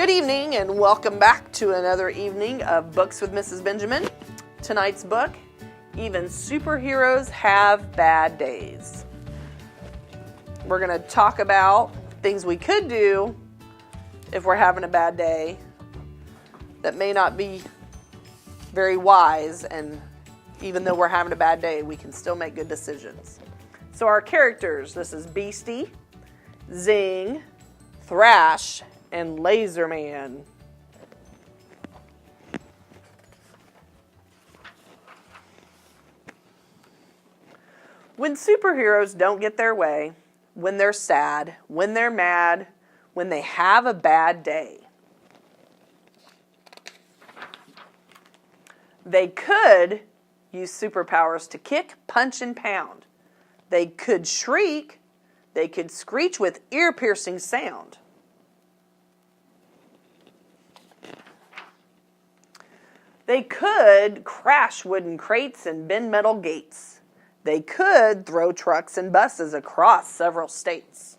Good evening and welcome back to another evening of Books with Mrs. Benjamin. Tonight's book, Even Superheroes Have Bad Days. We're going to talk about things we could do if we're having a bad day that may not be very wise, and even though we're having a bad day, we can still make good decisions. So our characters, this is Beastie, Zing, Thrash, and Laserman. When superheroes don't get their way, when they're sad, when they're mad, when they have a bad day, they could use superpowers to kick, punch, and pound. They could shriek. They could screech with ear-piercing sound. They could crash wooden crates and bend metal gates. They could throw trucks and buses across several states.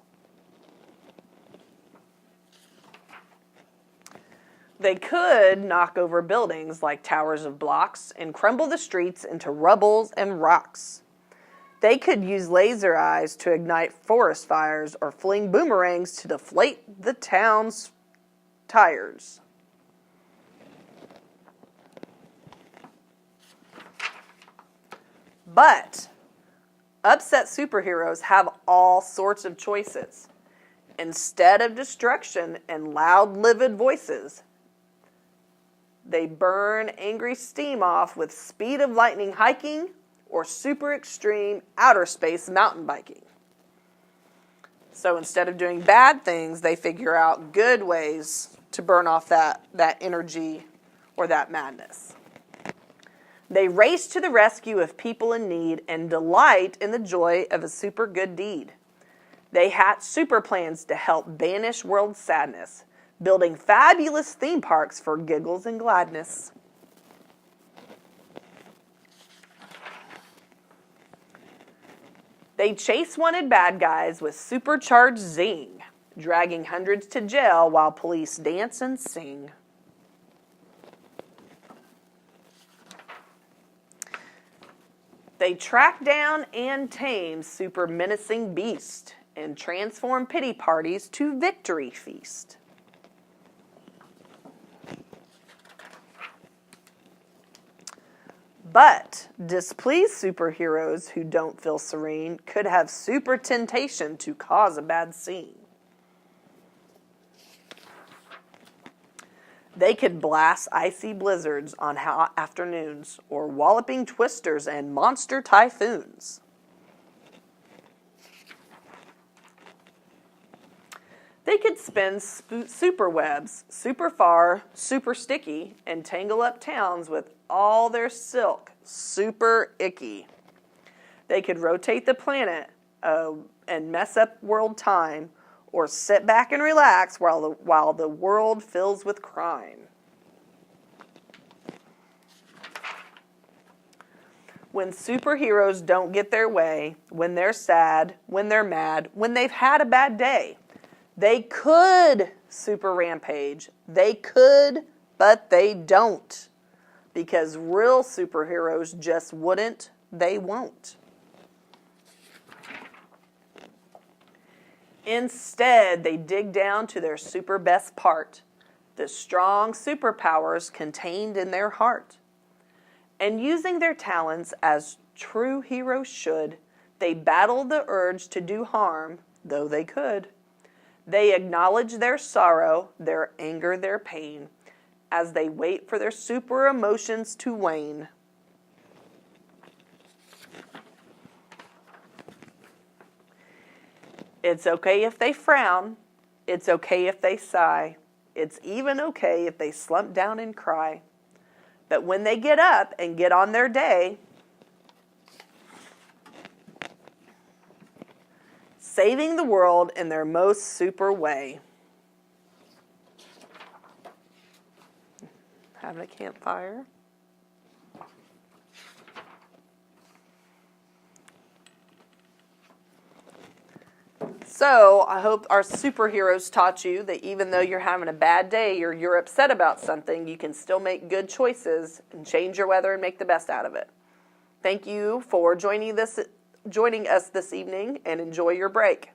They could knock over buildings like towers of blocks and crumble the streets into rubble and rocks. They could use laser eyes to ignite forest fires or fling boomerangs to deflate the town's tires. But upset superheroes have all sorts of choices. Instead of destruction and loud, livid voices, they burn angry steam off with speed of lightning hiking or super extreme outer space mountain biking. So instead of doing bad things, they figure out good ways to burn off that energy or that madness. They race to the rescue of people in need and delight in the joy of a super good deed. They hatch super plans to help banish world sadness, building fabulous theme parks for giggles and gladness. They chase wanted bad guys with supercharged zing, dragging hundreds to jail while police dance and sing. They track down and tame super menacing beasts and transform pity parties to victory feast. But displeased superheroes who don't feel serene could have super temptation to cause a bad scene. They could blast icy blizzards on hot afternoons or walloping twisters and monster typhoons. They could spin super webs, super far, super sticky, and tangle up towns with all their silk, super icky. They could rotate the planet and mess up world time, or sit back and relax while the world fills with crime. When superheroes don't get their way, when they're sad, when they're mad, when they've had a bad day, they could super rampage. They could, but they don't. Because real superheroes just wouldn't, they won't. Instead, they dig down to their super best part, the strong superpowers contained in their heart. And using their talents as true heroes should, they battle the urge to do harm, though they could. They acknowledge their sorrow, their anger, their pain, as they wait for their super emotions to wane. It's okay if they frown. It's okay if they sigh. It's even okay if they slump down and cry. But when they get up and get on their day, saving the world in their most super way. Having a campfire. So I hope our superheroes taught you that even though you're having a bad day or you're upset about something, you can still make good choices and change your weather and make the best out of it. Thank you for joining us this evening, and enjoy your break.